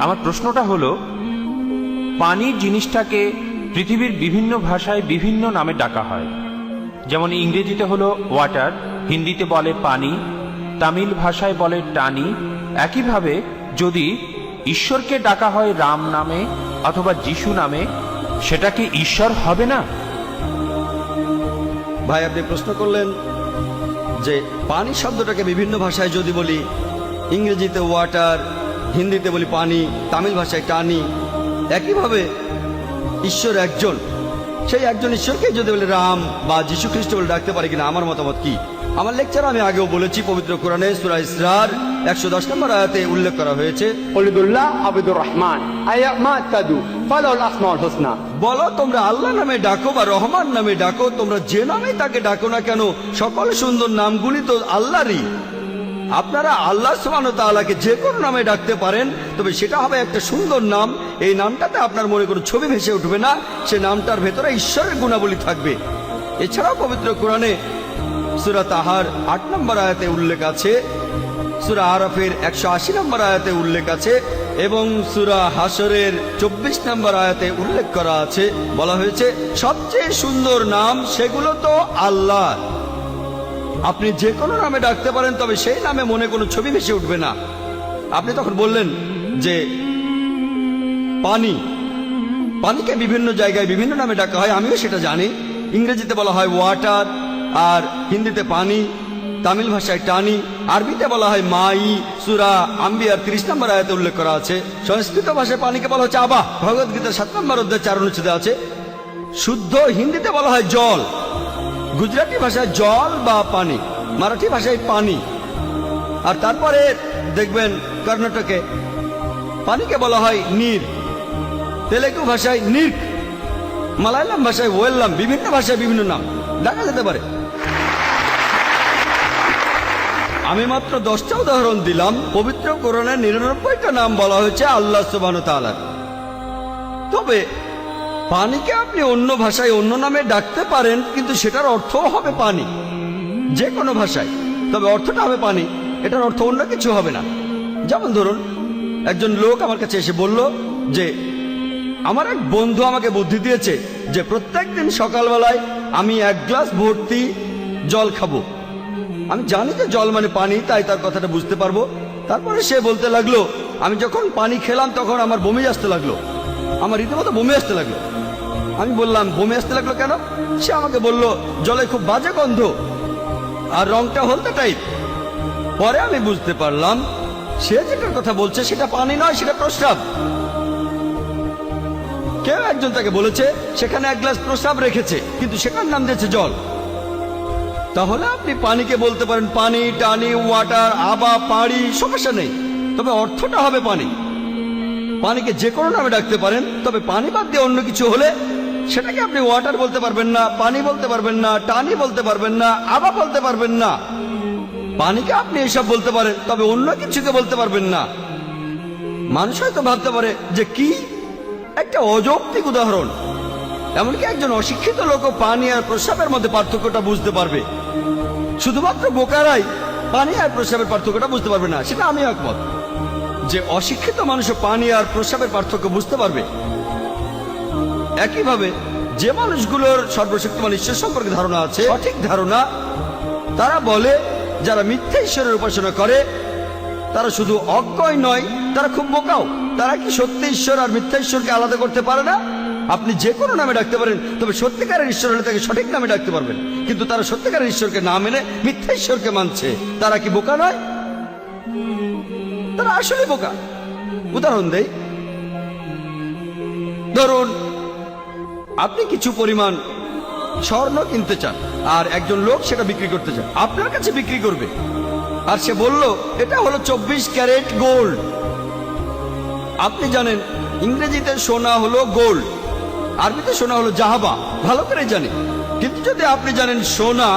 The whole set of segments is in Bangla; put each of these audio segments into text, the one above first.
আমার প্রশ্নটা হলো, পানি জিনিসটাকে পৃথিবীর বিভিন্ন ভাষায় বিভিন্ন নামে ডাকা হয়। যেমন ইংরেজিতে হলো ওয়াটার, হিন্দিতে বলে পানি, তামিল ভাষায় বলে টানি। একইভাবে যদি ঈশ্বরকে ডাকা হয় রাম নামে অথবা যিশু নামে, সেটা কি ঈশ্বর হবে না? ভাই, আপনি প্রশ্ন করলেন যে পানি শব্দটাকে বিভিন্ন ভাষায় যদি বলি, ইংরেজিতে ওয়াটার, হিন্দিতে বলি পানি, তামিল ভাষায় টানি, একইভাবে ঈশ্বর একজন, সেই একজন ঈশ্বরকে যদি বলি রাম বা যীশু খ্রিস্ট বলে ডাকতে পারি কিনা, আমার মতামত কি? আমার লেকচার আমি আগেও বলেছি, পবিত্র কোরআনে সূরা ইসরার 110 নম্বর আয়াতে উল্লেখ করা হয়েছে, কলিদুল্লাহ আবিদুর রহমান আয়া মা তাদু ফালাউল আসমাউল হুসনা। বলো তোমরা আল্লাহ নামে ডাকো বা রহমান নামে ডাকো, তোমরা যে নামে তাকে ডাকো না কেন, সকল সুন্দর নামগুলি তো আল্লাহরই। আপনারা আল্লাহ সুবহানাহু ওয়া তাআলাকে যে কোনো নামে ডাকতে পারেন, তবে সেটা হবে একটা সুন্দর নাম। এই নামটাতে আপনার মনে কোনো ছবি ভেসে উঠবে না, সে নামটার ভেতরে ঈশ্বরের গুণাবলী থাকবে। এছাড়াও পবিত্র কোরআনে সূরা তাহার 8 নম্বর আয়াতে উল্লেখ আছে, সূরা আরাফের 180 নম্বর আয়াতে উল্লেখ আছে, এবং সূরা হাশরের 24 নম্বর আয়াতে উল্লেখ করা আছে, বলা হয়েছে সবচেয়ে সুন্দর নাম সেগুলো তো আল্লাহ। আপনি যে কোনো নামে ডাকতে পারেন, তবে সেই নামে মনে কোনো ছবি ভেসে উঠবে না। আপনি তখন বললেন যে পানি, পানিকে বিভিন্ন জায়গায় বিভিন্ন নামে ডাকা হয়, আমিও সেটা জানি। ইংরেজিতে বলা হয় ওয়াটার, আর হিন্দিতে পানি, তামিল ভাষায় টানি, আরবিতে বলা হয় মাই, সূরা আম্বিয়ার 30 নম্বর আয়াতে উল্লেখ করা আছে। সংস্কৃত ভাষায় পানিকে বলা হচ্ছে আবা, ভগবদ গীতার 7 নম্বর অধ্যায় 4 অনুচ্ছেদে আছে। শুদ্ধ হিন্দিতে বলা হয় জল, গুজরাটি ভাষায় জল বা পানি, মারাঠি ভাষায় পানি, আর তারপরে দেখবেন কর্ণাটকে পানিকে বলা হয় নীর, তেলেগু ভাষায় নির্ক, মালায়ালাম ভাষায় ওয়েল্লাম, বিভিন্ন ভাষায় বিভিন্ন নাম দেখা যেতে পারে। আমি মাত্র 10টা উদাহরণ দিলাম। পবিত্র কোরআনে 99টা নাম বলা হয়েছে আল্লাহ সুবহানাহু ওয়া তাআলার। তবে পানিকে আপনি অন্য ভাষায় অন্য নামে ডাকতে পারেন, কিন্তু সেটার অর্থ হবে পানি, যে কোনো ভাষায়, তবে অর্থটা হবে পানি, এটার অর্থ অন্য কিছু হবে না। যেমন ধরুন, একজন লোক আমার কাছে এসে বলল যে আমার এক বন্ধু আমাকে বুদ্ধি দিয়েছে যে প্রত্যেকদিন সকালবেলায় আমি 1 গ্লাস ভর্তি জল খাবো। আমি জানি যে জল মানে পানি, তাই তার কথাটা বুঝতে পারবো। তারপরে সে বলতে লাগলো, আমি যখন পানি খেলাম তখন আমার বমি আসতে লাগলো, আমার রীতিমতো বমি আসতে লাগলো। আমি বললাম বমি আসতে লাগলো কেন? সে আমাকে বলল জলে খুব বাজে গন্ধ আর রংটা হলদে টাইপ। পরে আমি বুঝতে পারলাম সে যেটার কথা বলছে সেটা পানি নয়, সেটা প্রস্রাব। কেউ একজন তাকে বলেছে সেখানে 1 গ্লাস প্রস্রাব রেখেছে, কিন্তু সেটার নাম দিয়েছে জল। তাহলে আপনি পানিকে বলতে পারেন পানি, টানি, ওয়াটার, আবা, পাড়ি, সমস্যা নেই, তবে অর্থটা হবে পানি। পানিকে যে কোনো নামে ডাকতে পারেন, তবে পানি বাদ দিয়ে অন্য কিছু হলে সেটাকে আপনি ওয়াটার বলতে পারবেন না, পানি বলতে পারবেন না, টানি বলতে পারবেন না, আবা বলতে পারবেন না। পানিকে আপনি এসব বলতে পারেন, তবে অন্য কিছুকে বলতে পারবেন না। মানুষ হয়তো ভাবতে পারে যে কি একটা অযৌক্তিক উদাহরণ। এমনকি একজন অশিক্ষিত লোকও পানি আর প্রস্রাবের মধ্যে পার্থক্যটা বুঝতে পারবে। শুধুমাত্র বোকারাই পানি আর প্রস্রাবের পার্থক্যটা বুঝতে পারবে না, সেটা আমি একমত যে অশিক্ষিত মানুষও পানি আর প্রস্রাবের পার্থক্য বুঝতে পারবে। একইভাবে যে মানুষগুলোর সর্বশক্তিমান ঈশ্বর সম্পর্কে ধারণা আছে, সঠিক ধারণা, তারা বলে যারা মিথ্যা ঈশ্বরের উপাসনা করে তারা শুধু অজ্ঞই নয়, তারা খুব বোকাও। তারা কি সত্যি ঈশ্বর আর মিথ্যা ঈশ্বরকে আলাদা করতে পারে না? আপনি যে কোনো নামে ডাকতে পারেন, তবে সত্যিকারের ঈশ্বর হলে তাকে সঠিক নামে ডাকতে পারবেন। কিন্তু তারা সত্যিকারের ঈশ্বরকে না মেনে মিথ্যা ঈশ্বরকে মানছে, তারা কি বোকা নয়? তারা আসলে বোকা। উদাহরণ দেই, ধরুন আপনি কিছু পরিমাণ স্বর্ণ কিনতে চান, আর একজন লোক সেটা বিক্রি করতে চান, আপনার কাছে বিক্রি করবে, আর সে বলল এটা হলো 24 ক্যারেট গোল্ড। আপনি জানেন ইংরেজিতে সোনা হলো গোল্ড, আরবিতে সোনা হলো জাহাবা, ভালো করে জানেন। কিন্তু যদি আপনি জানেন সোনা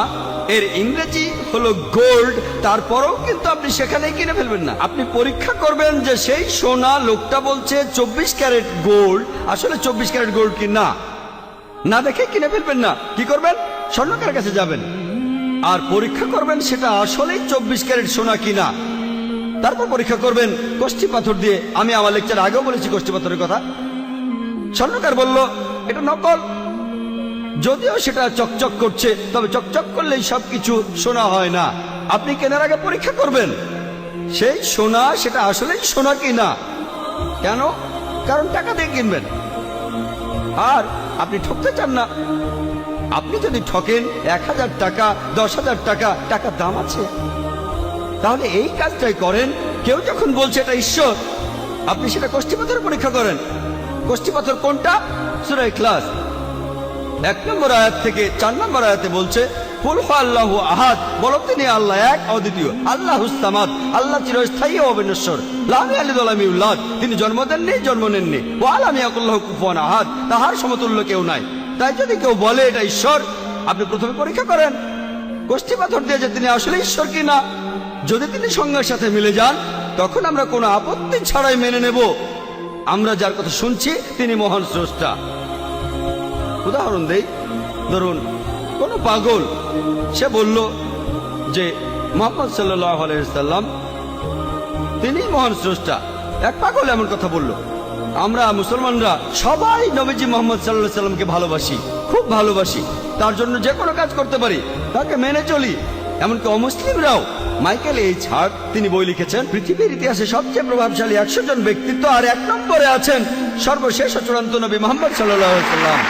এর ইংরেজি হলো গোল্ড, তারপরেও কিন্তু আপনি সেখানেই কিনে ফেলবেন না। আপনি পরীক্ষা করবেন যে সেই সোনা লোকটা বলছে 24 ক্যারেট গোল্ড, আসলে 24 ক্যারেট গোল্ড কি না, না দেখে কিনে ফেলবেন না। কি করবেন? স্বর্ণকারের কাছে যাবেন আর পরীক্ষা করবেন সেটা আসলেই 24 ক্যারেট সোনা কিনা। তারপর পরীক্ষা করবেন কষ্টি পাথর দিয়ে। আমি আমার লেকচার আগেও বলেছি কষ্টি পাথরের কথা। স্বর্ণকার বলল এটা নকল, যদিও সেটা চকচক করছে, তবে চকচক করলেই সবকিছু সোনা হয় না। আপনি কেনার আগে পরীক্ষা করবেন সেই সোনা সেটা আসলেই সোনা কি না। কেন? কারণ টাকা দিয়ে কিনবেন, আর আপনি ঠকতে চান না। আপনি যদি ঠকেন 1000 টাকা 10,000 টাকা, টাকার দাম আছে, তাহলে এই কাজটাই করেন। কেউ যখন বলছে এটা ঈশ্বর, আপনি সেটা কষ্টি পাথরে পরীক্ষা করেন। কষ্টি পাথর কোনটা? সূরা ইখলাস 1 নম্বর আয়াত থেকে 4 নম্বর আয়াতে বলছে কুল হু আল্লাহু আহাদ, বলো তিনি আল্লাহ এক অদ্বিতীয়, আল্লাহুস সামাদ, আল্লাহ চিরস্থায়ী ও অবিনশ্বর, লাম ইয়ালিদ ওয়া লাম ইউলাদ, তিনি জন্ম দেননি জন্ম নেননি, ওয়া লাম ইয়াকুল লাহু কুফুয়ান আহাদ, তাহার সমতুল্য কেউ নাই। তাই যদি কেউ বলে এটা ঈশ্বর, আপনি প্রথমে পরীক্ষা করেন কষ্টি পাথর দিয়ে যে তিনি আসলে ঈশ্বর কিনা। যদি তিনি সংজ্ঞার সাথে মিলে যান, তখন আমরা কোনো আপত্তি ছাড়াই মেনে নেব আমরা যার কথা শুনছি তিনি মহান স্রষ্টা। উদাহরণ দেই, ধরুন কোন পাগল সে বলল যে মুহাম্মদ সাল্লাল্লাহু আলাইহি সাল্লাম তিনি মহান স্রষ্টা। এক পাগল এমন কথা বলল। আমরা মুসলমানরা সবাই নবীজি মুহাম্মদ সাল্লাল্লাহু আলাইহি সাল্লামকে ভালোবাসি, খুব ভালোবাসি, তার জন্য যে কোনো কাজ করতে পারি, তাকে মেনে চলি। এমনকি অমুসলিমরাও। মাইকেল এইচ হার্ট তিনি বই লিখেছেন পৃথিবীর ইতিহাসে সবচেয়ে প্রভাবশালী 100 জন ব্যক্তিত্ব, আর 1 নম্বরে আছেন সর্বশেষ ও চূড়ান্ত নবী মুহাম্মদ সাল্লাল্লাহু আলাইহি সাল্লাম।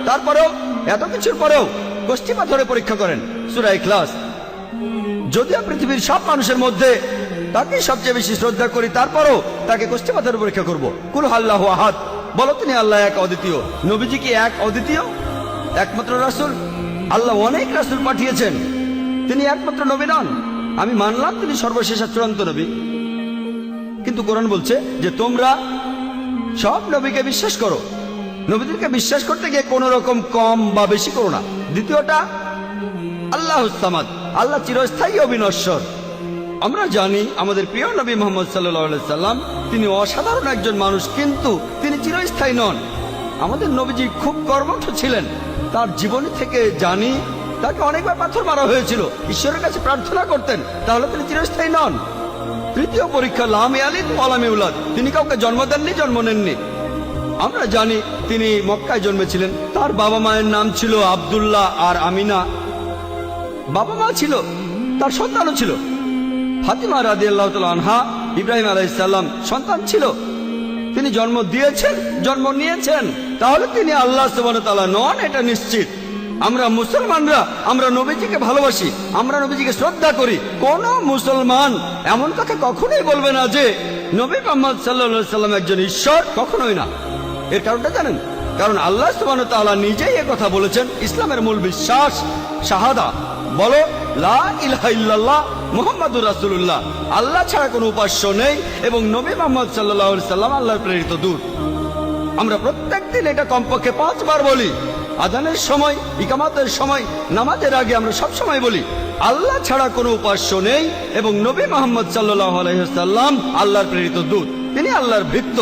তারপরেও এত কিছুর পরেও কষ্টি পাথরে পরীক্ষা করেন। সূরা ইখলাস, যদিও পৃথিবীর সব মানুষের মধ্যে তাকে সবচেয়ে বেশি শ্রদ্ধা করি, তারপরও তাকে কষ্টি পাথরে পরীক্ষা করব। কুল হু আল্লাহু আহাদ, বলো তিনি আল্লাহ এক অদ্বিতীয়। নবীজি কি এক অদ্বিতীয়, একমাত্র রাসূল? আল্লাহ অনেক রাসূল পাঠিয়েছেন, তিনি একমাত্র নবী নন। আমি মানলাম তিনি সর্বশেষ আর চূড়ান্ত নবী, কিন্তু কোরআন বলছে যে তোমরা সব নবীকে বিশ্বাস করো। নবীদেরকে বিশ্বাস করতে গিয়ে কোন রকম কম বা বেশি করো না। দ্বিতীয়টা আল্লাহুস সামাদ, আল্লাহ চিরস্থায়ী অবিনশ্বর। আমরা জানি আমাদের প্রিয় নবী মুহাম্মদ সাল্লাল্লাহু আলাইহি সাল্লাম তিনি অসাধারণ একজন মানুষ, কিন্তু তিনি চিরস্থায়ী নন। আমাদের নবীজি খুব কর্মঠ ছিলেন। তার জীবনী থেকে জানি তাকে অনেকবার পাথর মারা হয়েছিল, ঈশ্বরের কাছে প্রার্থনা করতেন, তাহলে তিনি চিরস্থায়ী নন। তৃতীয় পরীক্ষা লাম ইয়ালিদ ওয়া লাম ইউলাদ, তিনি কাউকে জন্ম দেননি জন্ম নেননি। আমরা জানি তিনি মক্কায় জন্মেছিলেন, তার বাবা মায়ের নাম ছিল আব্দুল্লাহ আর আমিনা। বাবা মা ছিল, তার সন্তানও ছিল। ফাতিমা রাদিয়াল্লাহু তাআলা আনহা, ইব্রাহিম আলাইহিস সালাম সন্তান ছিল। তিনি জন্ম দিয়েছেন, জন্ম নিয়েছেন, তাহলে তিনি আল্লাহ সুবহানাহু ওয়া তাআলা নন, এটা নিশ্চিত। আমরা মুসলমানরা আমরা নবীজিকে ভালোবাসি, আমরা নবীজিকে শ্রদ্ধা করি। কোন মুসলমান এমন কথা কখনোই বলবে না যে নবী মুহাম্মদ সাল্লাল্লাহু আলাইহি সাল্লাম একজন ঈশ্বর, কখনোই না। এর কারণটা জানেন? কারণ আল্লাহ সুবহানাহু ওয়া তাআলা নিজেই এই কথা বলেছেন। ইসলামের মূল বিশ্বাস শাহাদা, বলো লা ইলাহা ইল্লাল্লাহ মুহাম্মাদুর রাসূলুল্লাহ, আল্লাহ ছাড়া কোনো উপাস্য নেই এবং নবী মুহাম্মদ সাল্লাল্লাহু আলাইহি সাল্লাম আল্লাহর প্রেরিত দূত। আমরা প্রত্যেকদিন এটা কমপক্ষে 5 বার বলি। আযানের সময়, ইকামাতের সময়, নামাজের আগে আমরা সব সময় বলি আল্লাহ ছাড়া কোনো উপাস্য নেই এবং নবী মুহাম্মদ সাল্লাল্লাহু আলাইহি সাল্লাম আল্লাহর প্রেরিত দূত, তিনি আল্লাহর ভৃত্য।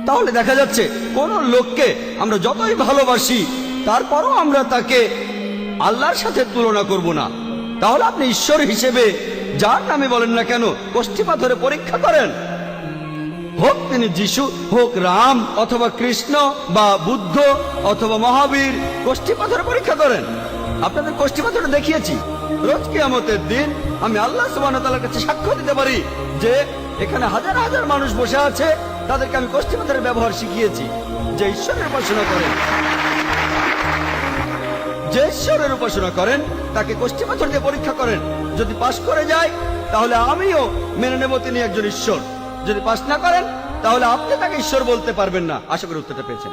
তাহলে দেখা যাচ্ছে কোন লোককে আমরা যতই ভালোবাসি, তারপরও আমরা তাকে আল্লাহর সাথে তুলনা করব না। তাহলে আপনি ঈশ্বর হিসেবে যার নামে বলেন না কেন, কষ্টি পাথরে পরীক্ষা করেন। হোক তিনি যিশু, হোক রাম অথবা কৃষ্ণ বা বুদ্ধ অথবা মহাবীর, কষ্টি পাথরে পরীক্ষা করেন। আপনাদের কষ্টি পাথরে দেখিয়েছি। রোজ কিয়ামতের দিন আমি আল্লাহ সুবহানাহু ওয়া তাআলার কাছে সাক্ষ্য দিতে পারি যে এখানে হাজার হাজার মানুষ বসে আছে, তাদেরকে আমি কষ্টি পাথরের ব্যবহার শিখিয়েছি। যে ঈশ্বরের উপাসনা করেন, যে ঈশ্বরের উপাসনা করেন তাকে কষ্টি পাথর দিয়ে পরীক্ষা করেন। যদি পাশ করে যায় তাহলে আমিও মেনে নেব তিনি একজন ঈশ্বর। যদি পাশ না করেন তাহলে আপনি তাকে ঈশ্বর বলতে পারবেন না। আশা করি উত্তরটা পেয়েছেন।